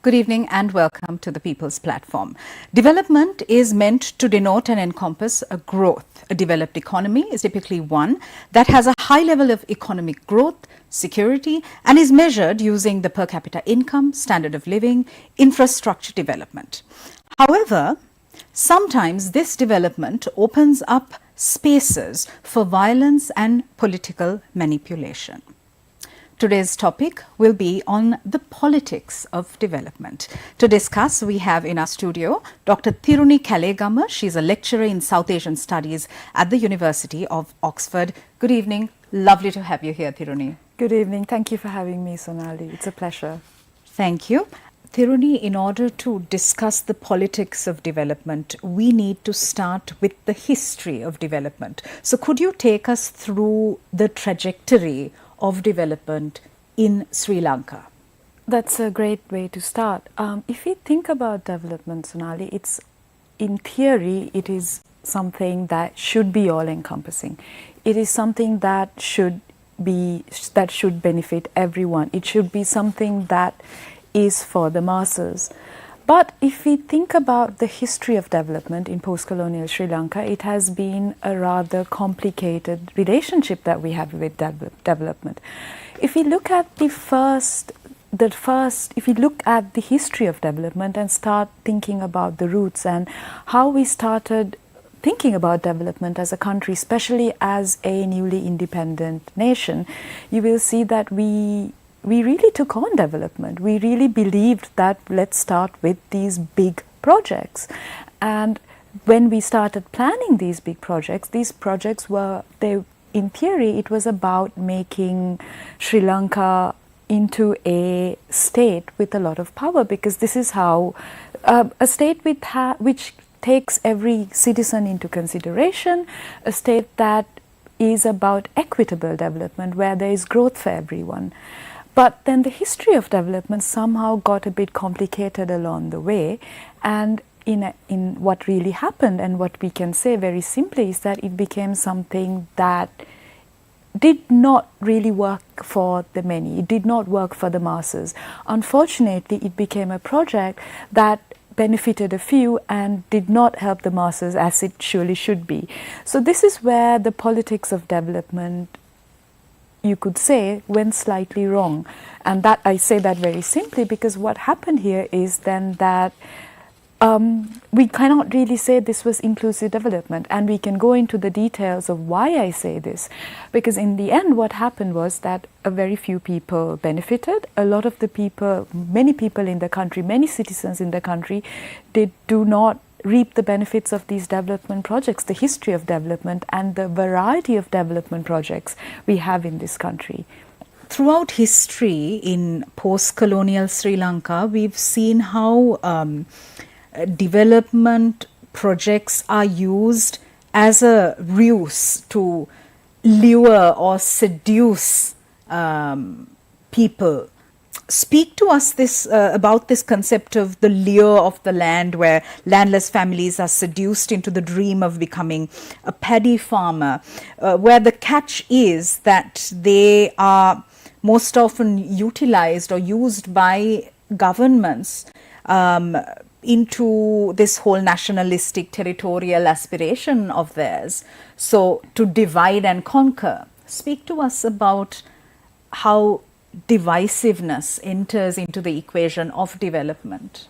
Good evening and welcome to the People's Platform. Development is meant to denote and encompass a growth. A developed economy is typically one that has a high level of economic growth, security, and is measured using the per capita income, standard of living, infrastructure development. However, sometimes this development opens up spaces for violence and political manipulation. Today's topic will be on the politics of development. To discuss, we have in our studio Dr. Thiruni Kalegamma. She's a lecturer in South Asian Studies at the University of Oxford. Good evening. Lovely to have you here, Thiruni. Good evening. Thank you for having me, Sonali. It's a pleasure. Thank you. Thiruni, in order to discuss the politics of development, we need to start with the history of development. So could you take us through the trajectory of development in Sri Lanka? That's a great way to start. If we think about development, Sonali, it's in theory, it is something that should be all-encompassing. It is something that should benefit everyone. It should be something that is for the masses. But if we think about the history of development in post-colonial Sri Lanka, it has been a rather complicated relationship that we have with development. If we look at if we look at the history of development and start thinking about the roots and how we started thinking about development as a country, especially as a newly independent nation, you will see that we really took on development. We really believed that let's start with these big projects. And when we started planning these big projects, in theory, it was about making Sri Lanka into a state with a lot of power, because this is how a state which takes every citizen into consideration, a state that is about equitable development, where there is growth for everyone. But then the history of development somehow got a bit complicated along the way, and in what really happened, and what we can say very simply, is that it became something that did not really work for the many. It did not work for the masses. Unfortunately, it became a project that benefited a few and did not help the masses as it surely should be. So this is where the politics of development, you could say, went slightly wrong. And that I say that very simply because what happened here is then that we cannot really say this was inclusive development, and we can go into the details of why I say this, because in the end what happened was that a very few people benefited. A lot of the people, many people in the country, many citizens in the country do not reap the benefits of these development projects, the history of development and the variety of development projects we have in this country. Throughout history in post-colonial Sri Lanka, we've seen how development projects are used as a ruse to lure or seduce people. Speak to us about this concept of the lure of the land, where landless families are seduced into the dream of becoming a paddy farmer, where the catch is that they are most often utilized or used by governments into this whole nationalistic territorial aspiration of theirs, so to divide and conquer. Speak to us about how divisiveness enters into the equation of development.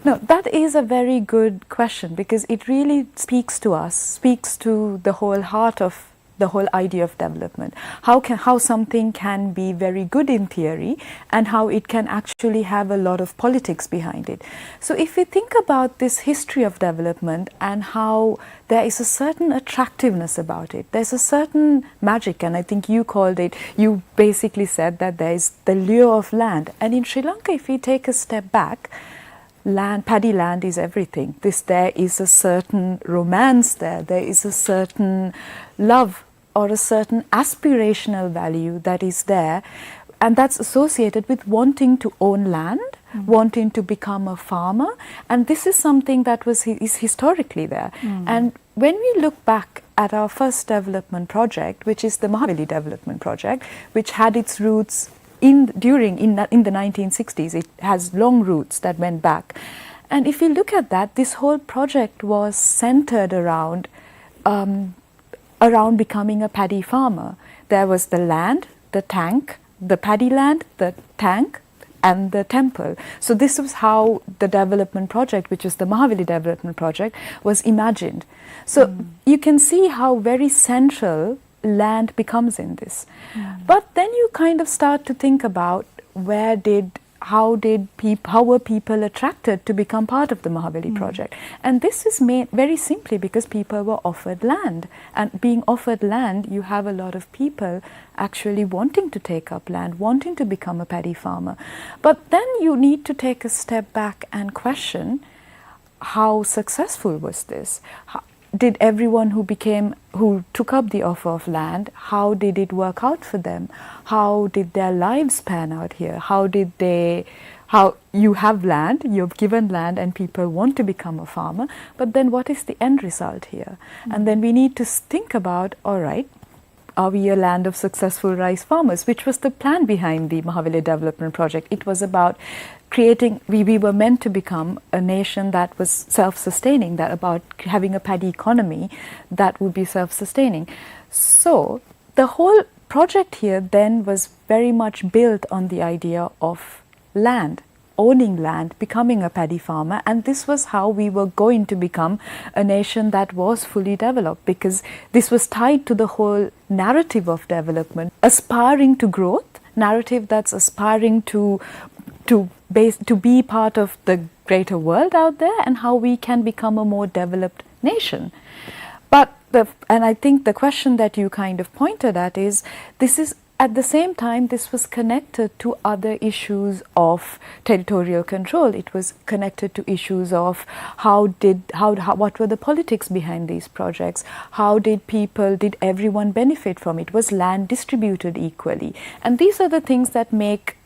No, that is a very good question, because it really speaks to the whole heart of the whole idea of development. How something can be very good in theory and how it can actually have a lot of politics behind it. So if we think about this history of development and how there is a certain attractiveness about it, there's a certain magic, and I think you basically said that there is the lure of land. And in Sri Lanka, if we take a step back, paddy land is everything. There is a certain romance there is a certain love or a certain aspirational value that is there, and that's associated with wanting to own land, wanting to become a farmer, and this is something that is historically there. And when we look back at our first development project, which is the Mahaveli development project, which had its roots in the 1960s. It has long roots that went back. And if you look at that, this whole project was centered around becoming a paddy farmer. There was the land, the tank, the paddy land, the tank, and the temple. So this was how the development project, which is the Mahavali Development Project, was imagined. So you can see how very central land becomes in this. But then you kind of start to think about how were people attracted to become part of the Mahavali project? And this is made very simply because people were offered land. And being offered land, you have a lot of people actually wanting to take up land, wanting to become a paddy farmer. But then you need to take a step back and question, how successful was this? Did everyone who took up the offer of land, how did it work out for them? How did their lives pan out here? How you have land, you've given land, and people want to become a farmer, but then what is the end result here? And then we need to think about, all right, are we a land of successful rice farmers, which was the plan behind the Mahavali Development Project. It was about creating, we were meant to become a nation that was self-sustaining, that about having a paddy economy that would be self-sustaining. So the whole project here then was very much built on the idea of land, owning land, becoming a paddy farmer, and this was how we were going to become a nation that was fully developed, because this was tied to the whole narrative of development, aspiring to growth, narrative that's aspiring to be part of the greater world out there, and how we can become a more developed nation. But and I think the question that you kind of pointed at is, this is at the same time, this was connected to other issues of territorial control. It was connected to issues of what were the politics behind these projects? How did everyone benefit from it? Was land distributed equally? And these are the things that make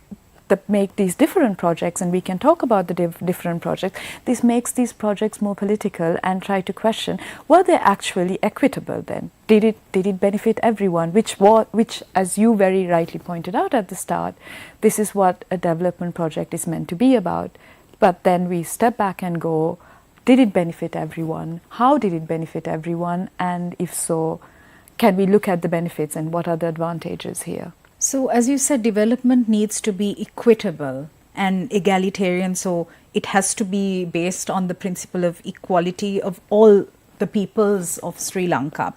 these different projects, and we can talk about the different projects. This makes these projects more political and try to question, were they actually equitable then? Did it benefit everyone? Which, as you very rightly pointed out at the start, this is what a development project is meant to be about. But then we step back and go, did it benefit everyone? How did it benefit everyone? And if so, can we look at the benefits and what are the advantages here? So, as you said, development needs to be equitable and egalitarian, so it has to be based on the principle of equality of all the peoples of Sri Lanka.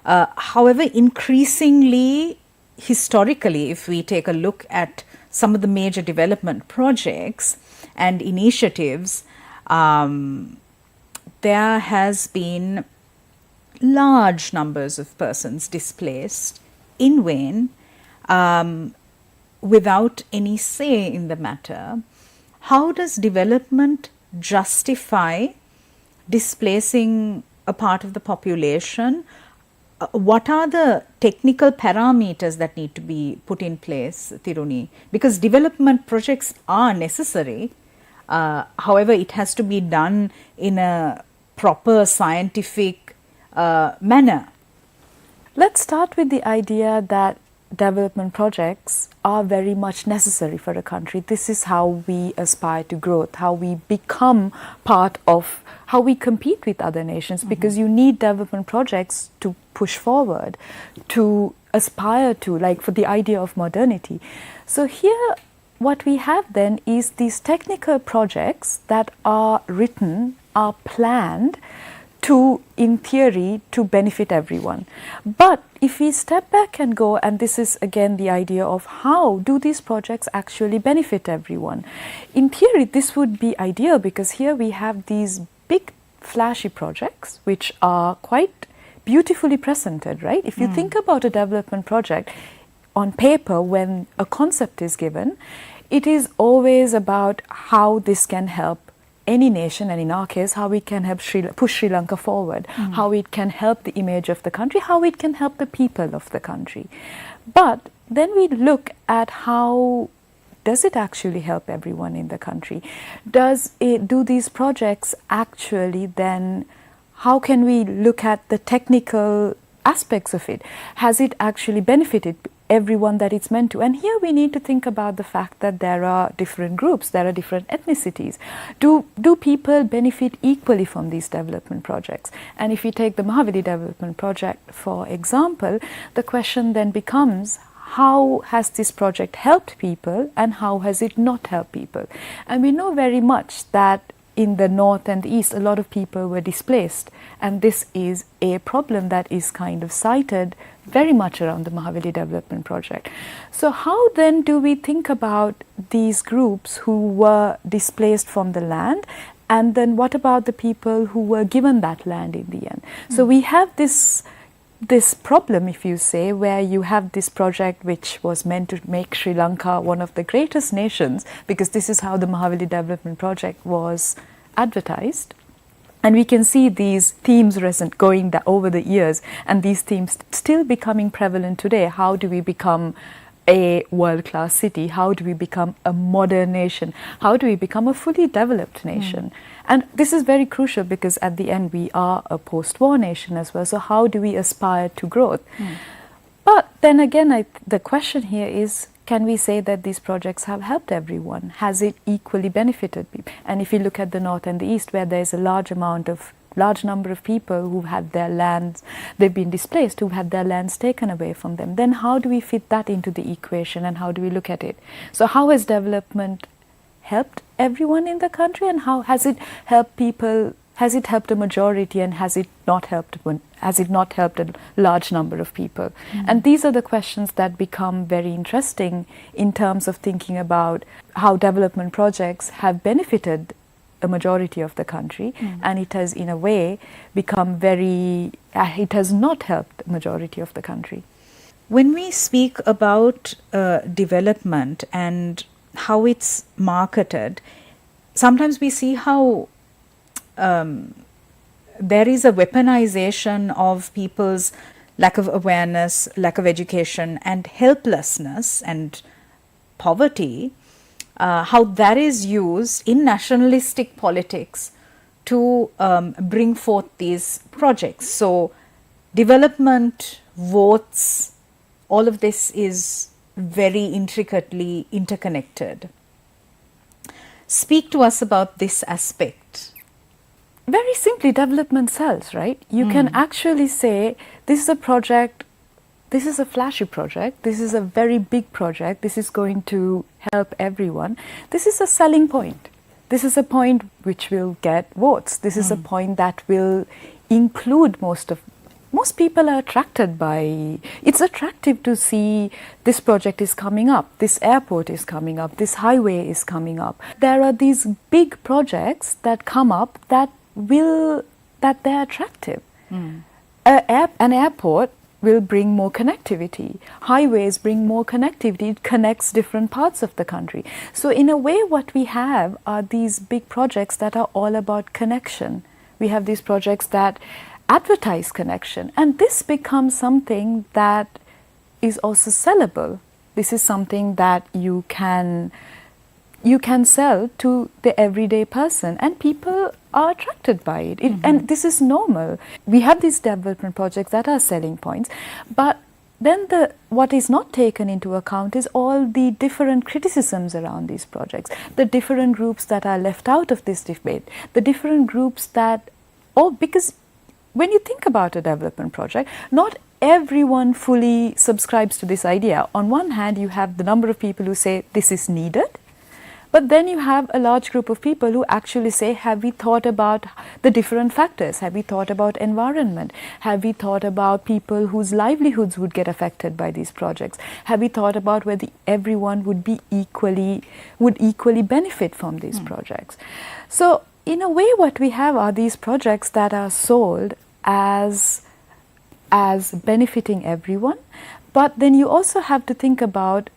However, increasingly, historically, if we take a look at some of the major development projects and initiatives, there has been large numbers of persons displaced in vain, without any say in the matter. How does development justify displacing a part of the population? What are the technical parameters that need to be put in place, Tiruni? Because development projects are necessary. However, it has to be done in a proper scientific manner. Let's start with the idea that development projects are very much necessary for a country. This is how we aspire to growth, how we become part of, how we compete with other nations, because you need development projects to push forward, to aspire to, like for the idea of modernity. So here what we have then is these technical projects that are written, are planned to, in theory, to benefit everyone. But if we step back and go, and this is again the idea of how do these projects actually benefit everyone? In theory, this would be ideal, because here we have these big flashy projects which are quite beautifully presented, right? If you think about a development project on paper, when a concept is given, it is always about how this can help any nation, and in our case, how it can help push Sri Lanka forward, how it can help the image of the country, how it can help the people of the country. But then we look at how does it actually help everyone in the country? Do these projects actually then, how can we look at the technical aspects of it? Has it actually benefited everyone that it's meant to. And here we need to think about the fact that there are different groups, there are different ethnicities. Do people benefit equally from these development projects? And if we take the Mahavali Development Project, for example, the question then becomes, how has this project helped people and how has it not helped people? And we know very much that in the north and the east, a lot of people were displaced. And this is a problem that is kind of cited very much around the Mahavali Development Project. So how then do we think about these groups who were displaced from the land? And then what about the people who were given that land in the end? So we have this problem, if you say, where you have this project which was meant to make Sri Lanka one of the greatest nations, because this is how the Mahavali Development Project was advertised. And we can see these themes going over the years, and these themes still becoming prevalent today. How do we become a world-class city? How do we become a modern nation? How do we become a fully developed nation? And this is very crucial because at the end we are a post-war nation as well. So how do we aspire to growth? But then again, the question here is, can we say that these projects have helped everyone? Has it equally benefited people? And if you look at the north and the east, where there is a large number of people who've had their lands, they've been displaced, who've had their lands taken away from them, then how do we fit that into the equation and how do we look at it? So how has development helped everyone in the country, and how has it helped people? Has it helped a majority, and has it not helped a large number of people? And these are the questions that become very interesting in terms of thinking about how development projects have benefited a majority of the country, and it has in a way become it has not helped the majority of the country. When we speak about development and how it's marketed, sometimes we see how there is a weaponization of people's lack of awareness, lack of education, and helplessness and poverty, how that is used in nationalistic politics to bring forth these projects. So development, votes, all of this is very intricately interconnected. Speak to us about this aspect. Very simply, development sells, right? You can actually say, this is a project, this is a flashy project, this is a very big project, this is going to help everyone. This is a selling point. This is a point which will get votes. This is a point that will include most people are attracted by. It's attractive to see this project is coming up, this airport is coming up, this highway is coming up. There are these big projects that come up that they're attractive. An airport will bring more connectivity. Highways bring more connectivity. It connects different parts of the country. So in a way, what we have are these big projects that are all about connection. We have these projects that advertise connection, and this becomes something that is also sellable. This is something that you can sell to the everyday person, and people are attracted by it. And this is normal. We have these development projects that are selling points, but then what is not taken into account is all the different criticisms around these projects, the different groups that are left out of this debate, the different groups because when you think about a development project, not everyone fully subscribes to this idea. On one hand, you have the number of people who say this is needed, but then you have a large group of people who actually say, have we thought about the different factors? Have we thought about environment? Have we thought about people whose livelihoods would get affected by these projects? Have we thought about whether everyone would equally benefit from these projects? So in a way, what we have are these projects that are sold as benefiting everyone, but then you also have to think about,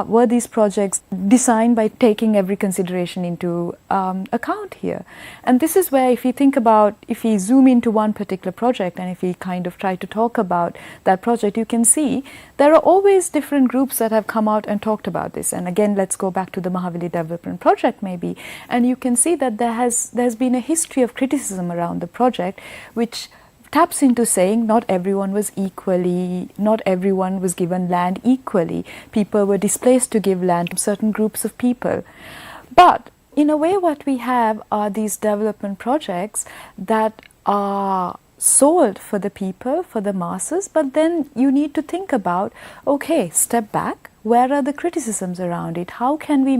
were these projects designed by taking every consideration into account here? And this is where, if we zoom into one particular project and if we kind of try to talk about that project, you can see there are always different groups that have come out and talked about this. And again, let's go back to the Mahavali Development Project maybe, and you can see that there's been a history of criticism around the project, which taps into saying not everyone was given land equally. People were displaced to give land to certain groups of people. But in a way, what we have are these development projects that are sold for the people, for the masses, but then you need to think about, okay, step back. Where are the criticisms around it? How can we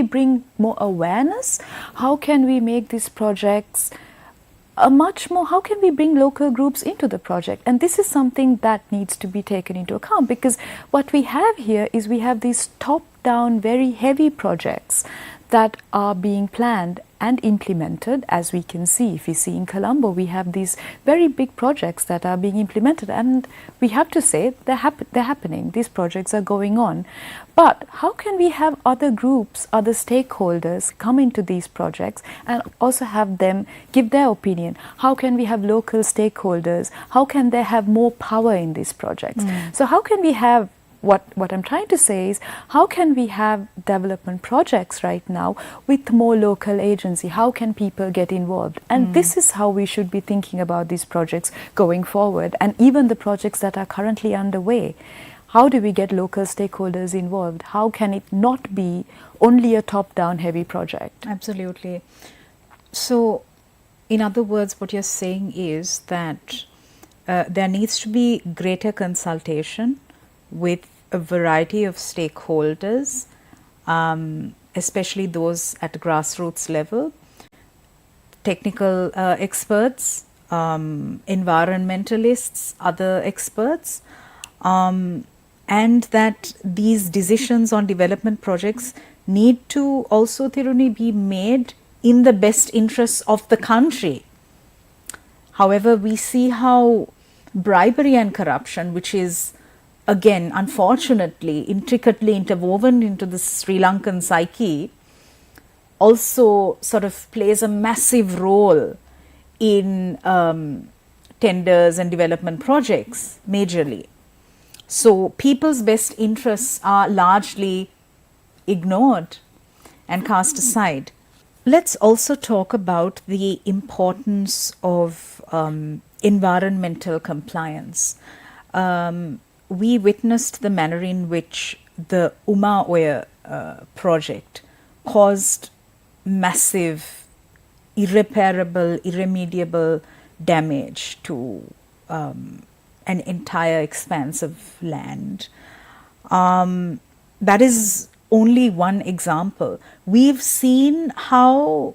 bring more awareness? How can we make these projects how can we bring local groups into the project? And this is something that needs to be taken into account, because what we have here is we have these top-down, very heavy projects that are being planned and implemented, as we can see. If we see in Colombo, we have these very big projects that are being implemented, and we have to say they're happening. These projects are going on. But how can we have other groups, other stakeholders come into these projects and also have them give their opinion? How can we have local stakeholders? How can they have more power in these projects? So how can we have what I'm trying to say is, how can we have development projects right now with more local agency? How can people get involved? And this is how we should be thinking about these projects going forward, and even the projects that are currently underway. How do we get local stakeholders involved? How can it not be only a top-down heavy project? Absolutely. So, in other words, what you're saying is that there needs to be greater consultation with a variety of stakeholders, especially those at grassroots level, technical experts, environmentalists, other experts, and that these decisions on development projects need to also, Thiruni, be made in the best interests of the country. However, we see how bribery and corruption, which is again, unfortunately, intricately interwoven into the Sri Lankan psyche, also sort of plays a massive role in tenders and development projects, majorly. So, people's best interests are largely ignored and cast aside. Let's also talk about the importance of environmental compliance. We witnessed the manner in which the Uma Oya project caused massive, irreparable, irremediable damage to an entire expanse of land. That is only one example. We've seen how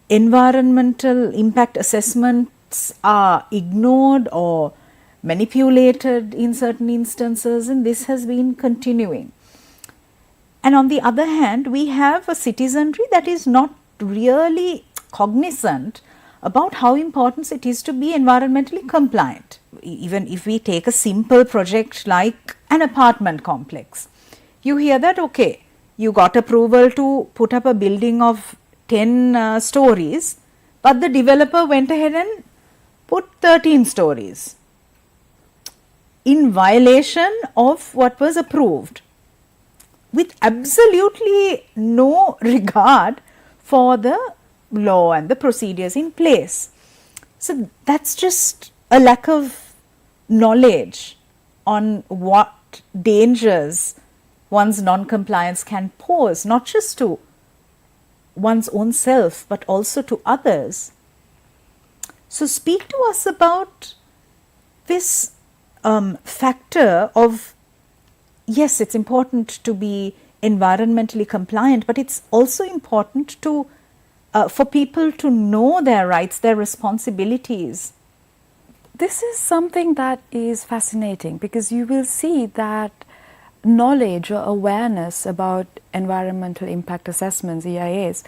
environmental impact assessments are ignored or manipulated in certain instances, and this has been continuing. And on the other hand, we have a citizenry that is not really cognizant about how important it is to be environmentally compliant. Even if we take a simple project like an apartment complex, you hear that, okay, you got approval to put up a building of 10 stories, but the developer went ahead and put 13 stories. In violation of what was approved, with absolutely no regard for the law and the procedures in place. So that's just a lack of knowledge on what dangers one's non-compliance can pose, not just to one's own self, but also to others. So speak to us about this factor of, yes, it's important to be environmentally compliant, but it's also important to for people to know their rights, their responsibilities. This is something that is fascinating, because you will see that knowledge or awareness about environmental impact assessments, EIAs,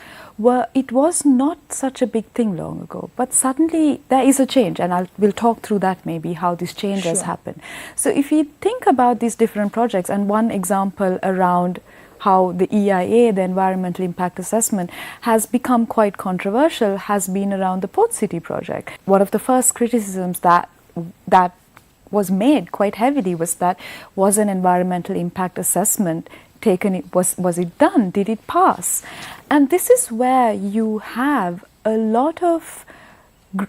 it was not such a big thing long ago, but suddenly there is a change, and we'll talk through that maybe, how this change has happened. So if you think about these different projects, and one example around how the EIA, the environmental impact assessment, has become quite controversial has been around the Port City project. One of the first criticisms that was made quite heavily was that, was an environmental impact assessment taken, was it done, did it pass? And this is where you have a lot of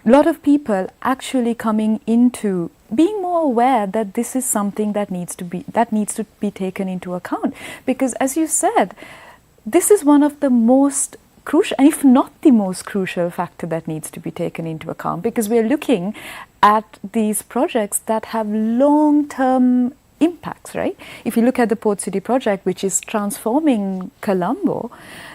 lot of people actually coming into being more aware that this is something that needs to be taken into account, because as you said, this is one of the most crucial, and if not the most crucial factor that needs to be taken into account, because we are looking at these projects that have long-term impacts, right? If you look at the Port City project, which is transforming Colombo,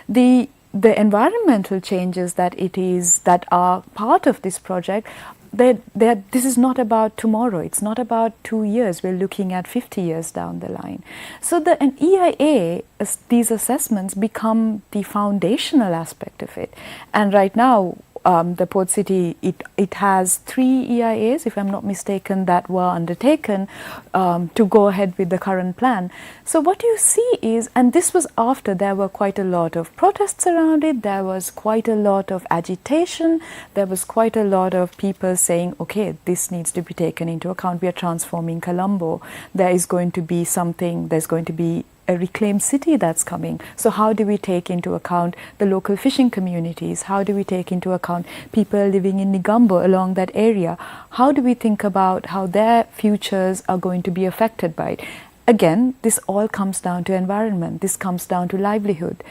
the environmental changes that are part of this project, this is not about tomorrow. It's not about 2 years. We're looking at 50 years down the line. So an EIA, these assessments become the foundational aspect of it. And right now, the Port City, it has 3 EIAs, if I'm not mistaken, that were undertaken to go ahead with the current plan. So what you see is, and this was after there were quite a lot of protests around it, there was quite a lot of agitation, there was quite a lot of people saying, okay, this needs to be taken into account, we are transforming Colombo, there's going to be a reclaimed city that's coming. So how do we take into account the local fishing communities? How do we take into account people living in Negombo along that area? How do we think about how their futures are going to be affected by it? Again, this all comes down to environment. This comes down to livelihood.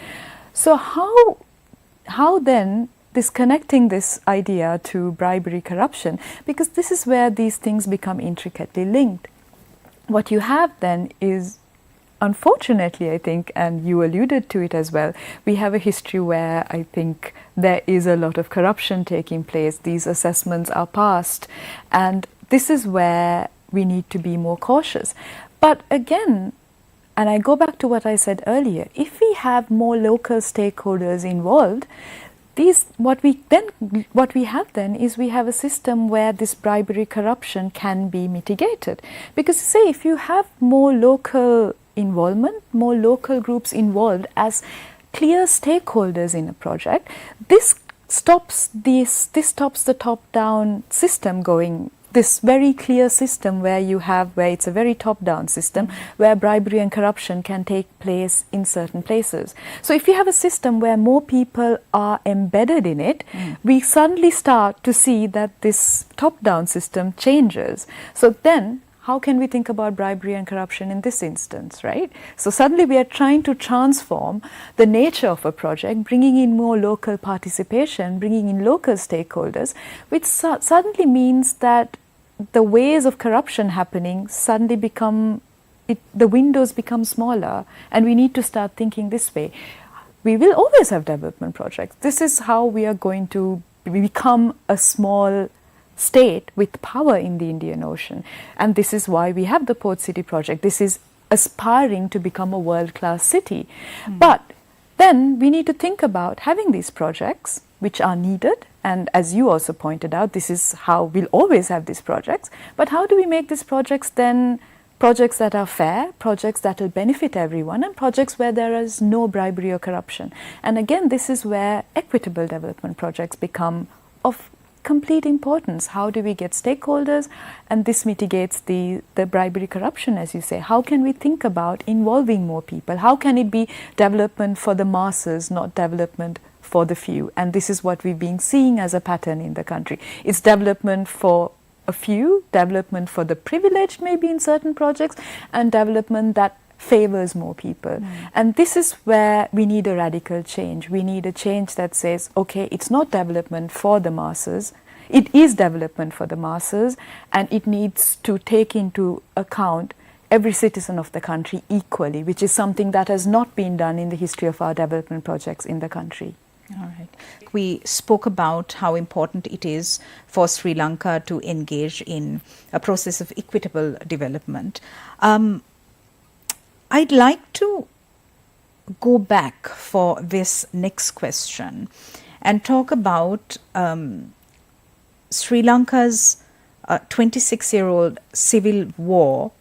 So how then connecting this idea to bribery, corruption, because this is where these things become intricately linked. What you have then is, unfortunately, I think, and you alluded to it as well, we have a history where I think there is a lot of corruption taking place. These assessments are passed, and this is where we need to be more cautious. But again, and I go back to what I said earlier, if we have more local stakeholders involved, what we have then is we have a system where this bribery, corruption can be mitigated. Because say if you have more local involvement, more local groups involved as clear stakeholders in a project, this stops the top-down system going. This very clear system where it's a very top-down system where bribery and corruption can take place in certain places. So if you have a system where more people are embedded in it, we suddenly start to see that this top-down system changes. So then how can we think about bribery and corruption in this instance, right? So suddenly we are trying to transform the nature of a project, bringing in more local participation, bringing in local stakeholders, which suddenly means that the ways of corruption happening suddenly the windows become smaller, and we need to start thinking this way. We will always have development projects. This is how we are going to become a small state with power in the Indian Ocean. And this is why we have the Port City project. This is aspiring to become a world-class city. But then we need to think about having these projects, which are needed. And as you also pointed out, this is how we'll always have these projects. But how do we make these projects then projects that are fair, projects that will benefit everyone, and projects where there is no bribery or corruption? And again, this is where equitable development projects become of complete importance. How do we get stakeholders? And this mitigates the bribery, corruption, as you say. How can we think about involving more people? How can it be development for the masses, not development for the few? And this is what we've been seeing as a pattern in the country. It's development for a few, development for the privileged maybe in certain projects, and development that favors more people. And this is where we need a radical change. We need a change that says, okay, it's not development for the masses, it is development for the masses, and it needs to take into account every citizen of the country equally, which is something that has not been done in the history of our development projects in the country. All right. We spoke about how important it is for Sri Lanka to engage in a process of equitable development. I'd like to go back for this next question and talk about Sri Lanka's 26-year-old civil war,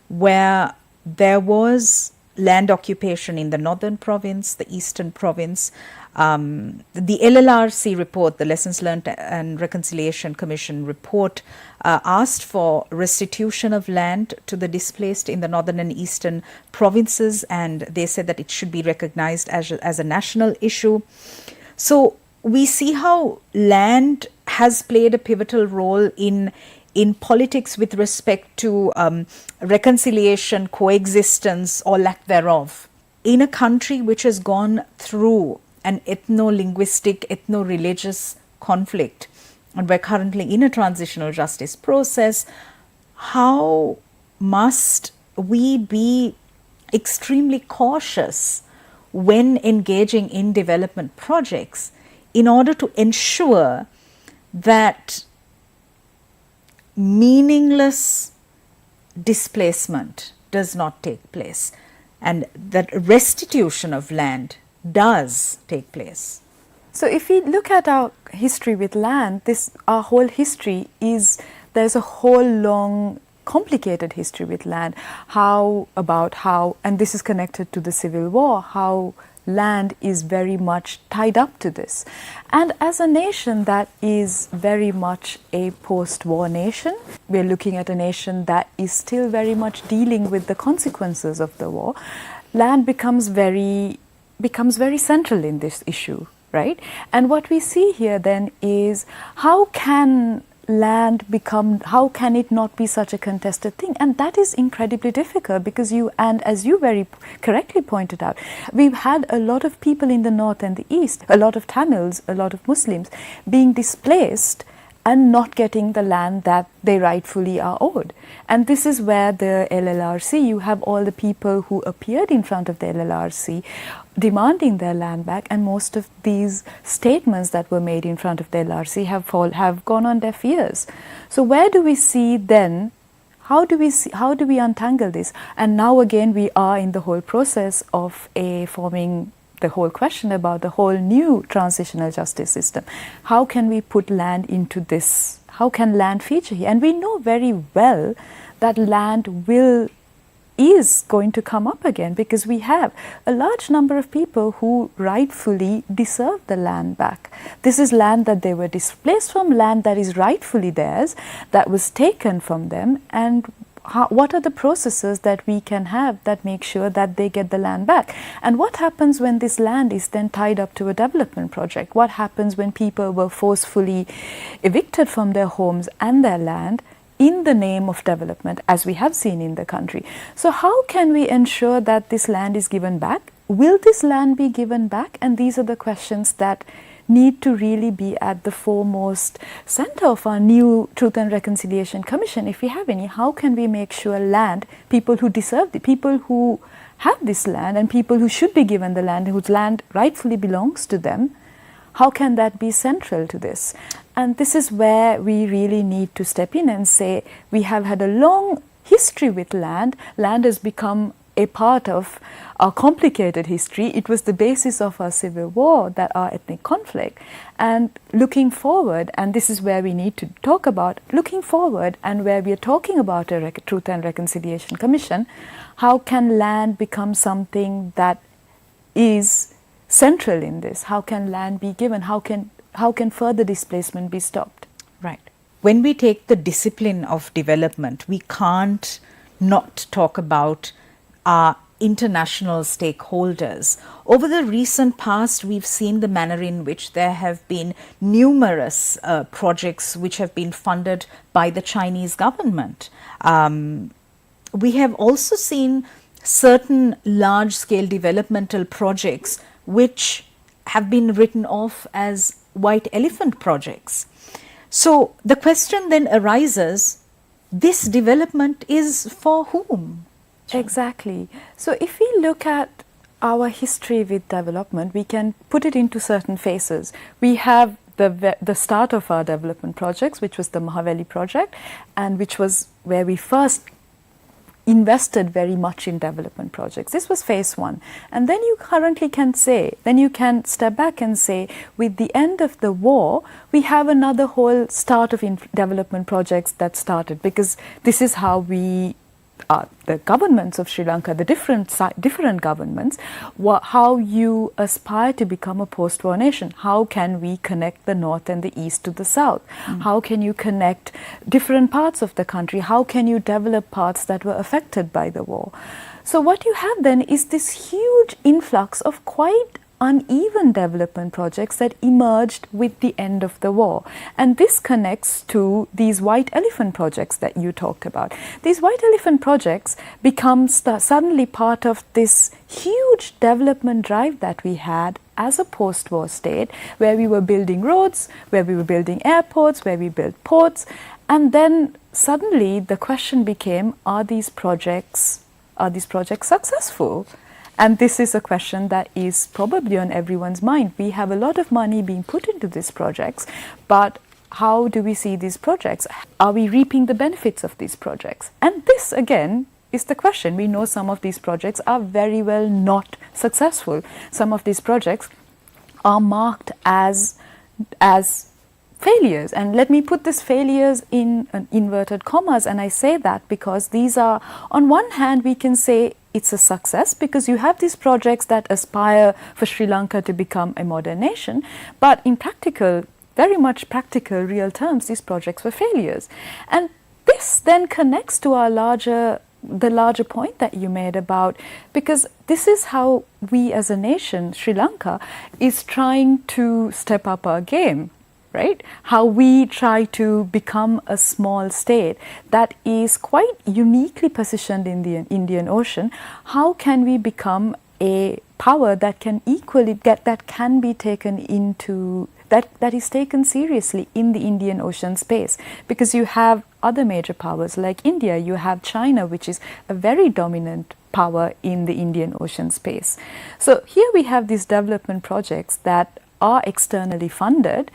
where there was land occupation in the northern province, the eastern province. The LLRC report, the Lessons Learned and Reconciliation Commission report, asked for restitution of land to the displaced in the northern and eastern provinces, and they said that it should be recognized as a national issue. So we see how land has played a pivotal role in politics with respect to reconciliation, coexistence, or lack thereof. In a country which has gone through an ethno-linguistic, ethno-religious conflict, and we're currently in a transitional justice process, how must we be extremely cautious when engaging in development projects in order to ensure that meaningless displacement does not take place and that restitution of land does take place? So if we look at our history with land, our whole history is, there's a whole long complicated history with land, and this is connected to the Civil War, how land is very much tied up to this. And as a nation that is very much a post-war nation, we're looking at a nation that is still very much dealing with the consequences of the war. Land becomes very central in this issue, right? And what we see here then is, how can it not be such a contested thing? And that is incredibly difficult, because as you very correctly pointed out, we've had a lot of people in the north and the east, a lot of Tamils, a lot of Muslims being displaced and not getting the land that they rightfully are owed. And this is where the LLRC, you have all the people who appeared in front of the LLRC demanding their land back, and most of these statements that were made in front of the LLRC have gone on deaf ears. So where do we see then, how do we untangle this? And now again we are in the whole process of forming the whole question about the whole new transitional justice system. How can we put land into this? How can land feature here? And we know very well that land is going to come up again, because we have a large number of people who rightfully deserve the land back. This is land that they were displaced from, land that is rightfully theirs, that was taken from them, and what are the processes that we can have that make sure that they get the land back? And what happens when this land is then tied up to a development project? What happens when people were forcefully evicted from their homes and their land in the name of development, as we have seen in the country? So how can we ensure that this land is given back? Will this land be given back? And these are the questions that need to really be at the foremost center of our new Truth and Reconciliation Commission, if we have any. How can we make sure land, people who deserve the people who have this land and people who should be given the land, whose land rightfully belongs to them, how can that be central to this? And this is where we really need to step in and say, we have had a long history with land. Land has become a part of our complicated history. It was the basis of our civil war, that our ethnic conflict. And looking forward, and this is where we need to talk about, looking forward, and where we are talking about a Truth and Reconciliation Commission, how can land become something that is central in this? How can land be given? How can further displacement be stopped? Right. When we take the discipline of development, we can't not talk about our international stakeholders. Over the recent past, we've seen the manner in which there have been numerous projects which have been funded by the Chinese government. We have also seen certain large-scale developmental projects which have been written off as white elephant projects. So the question then arises, this development is for whom? Exactly. So if we look at our history with development, we can put it into certain phases. We have the start of our development projects, which was the Mahaveli project, and which was where we first invested very much in development projects. This was phase one. And then you currently can say, then you can step back and say, with the end of the war, we have another whole start of development projects that started, because this is how we the governments of Sri Lanka, the different governments, how you aspire to become a post-war nation. How can we connect the north and the east to the south? How can you connect different parts of the country? How can you develop parts that were affected by the war? So what you have then is this huge influx of quite uneven development projects that emerged with the end of the war. And this connects to these white elephant projects that you talked about. These white elephant projects become suddenly part of this huge development drive that we had as a post-war state, where we were building roads, where we were building airports, where we built ports. And then suddenly the question became, are these projects successful? And this is a question that is probably on everyone's mind. We have a lot of money being put into these projects, but how do we see these projects? Are we reaping the benefits of these projects? And this, again, is the question. We know some of these projects are very well not successful. Some of these projects are marked as failures. And let me put this failures in inverted commas, and I say that because these are, on one hand, we can say it's a success because you have these projects that aspire for Sri Lanka to become a modern nation, but in practical, very much practical, real terms, these projects were failures. And this then connects to the larger point that you made about, because this is how we as a nation, Sri Lanka, is trying to step up our game. Right? How we try to become a small state that is quite uniquely positioned in the Indian Ocean. How can we become a power that can that can be taken into, that is taken seriously in the Indian Ocean space? Because you have other major powers like India, you have China, which is a very dominant power in the Indian Ocean space. So here we have these development projects that are externally funded.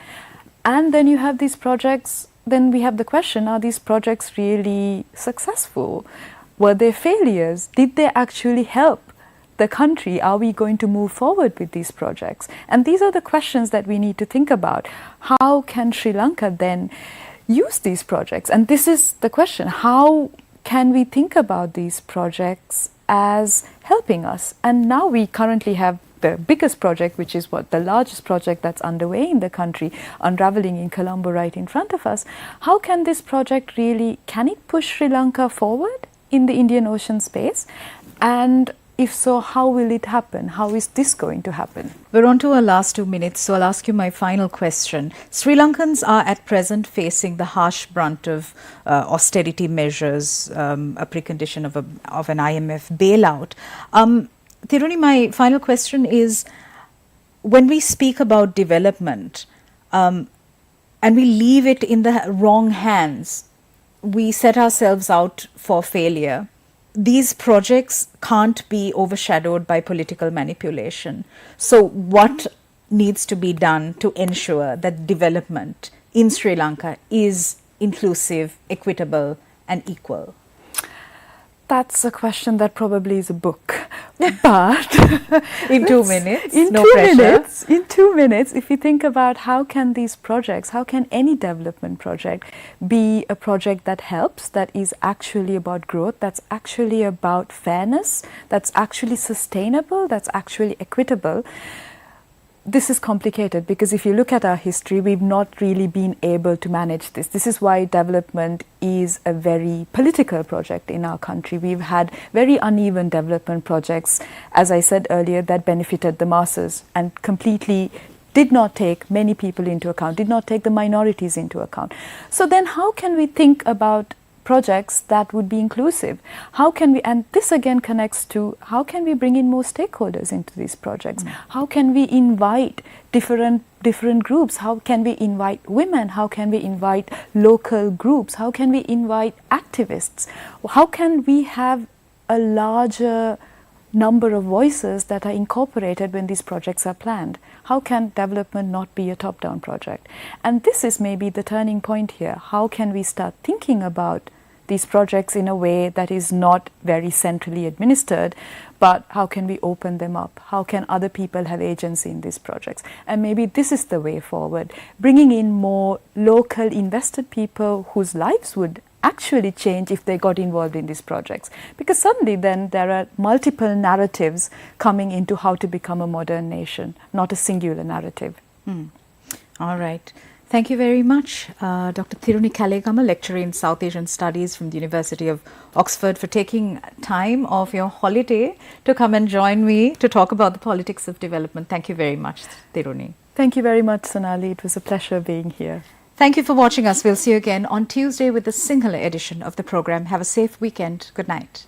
And then you have these projects, then we have the question, are these projects really successful? Were they failures? Did they actually help the country? Are we going to move forward with these projects? And these are the questions that we need to think about. How can Sri Lanka then use these projects? And this is the question, how can we think about these projects as helping us? And now we currently have the biggest project, which is the largest project that's underway in the country, unraveling in Colombo right in front of us. How can this project really, can it push Sri Lanka forward in the Indian Ocean space? And if so, how will it happen? How is this going to happen? We're on to our last 2 minutes, so I'll ask you my final question. Sri Lankans are at present facing the harsh brunt of austerity measures, a precondition of an IMF bailout. Thiruni, my final question is, when we speak about development and we leave it in the wrong hands, we set ourselves out for failure. These projects can't be overshadowed by political manipulation. So what needs to be done to ensure that development in Sri Lanka is inclusive, equitable and equal? That's a question that probably is a book. But in 2 minutes, in 2 minutes, if you think about how can these projects, how can any development project be a project that helps, that is actually about growth, that's actually about fairness, that's actually sustainable, that's actually equitable. This is complicated because if you look at our history, we've not really been able to manage this. This is why development is a very political project in our country. We've had very uneven development projects, as I said earlier, that benefited the masses and completely did not take many people into account, did not take the minorities into account. So then how can we think about projects that would be inclusive? How can we, and this again connects to how can we bring in more stakeholders into these projects? How can we invite different groups? How can we invite women? How can we invite local groups? How can we invite activists? How can we have a larger number of voices that are incorporated when these projects are planned? How can development not be a top-down project? And this is maybe the turning point here. How can we start thinking about these projects in a way that is not very centrally administered, but how can we open them up? How can other people have agency in these projects? And maybe this is the way forward, bringing in more local invested people whose lives would actually change if they got involved in these projects. Because suddenly then there are multiple narratives coming into how to become a modern nation, not a singular narrative. All right. Thank you very much, Dr. Thiruni Kalegama, lecturer in South Asian Studies from the University of Oxford, for taking time off your holiday to come and join me to talk about the politics of development. Thank you very much, Thiruni. Thank you very much, Sonali. It was a pleasure being here. Thank you for watching us. We'll see you again on Tuesday with a singular edition of the program. Have a safe weekend. Good night.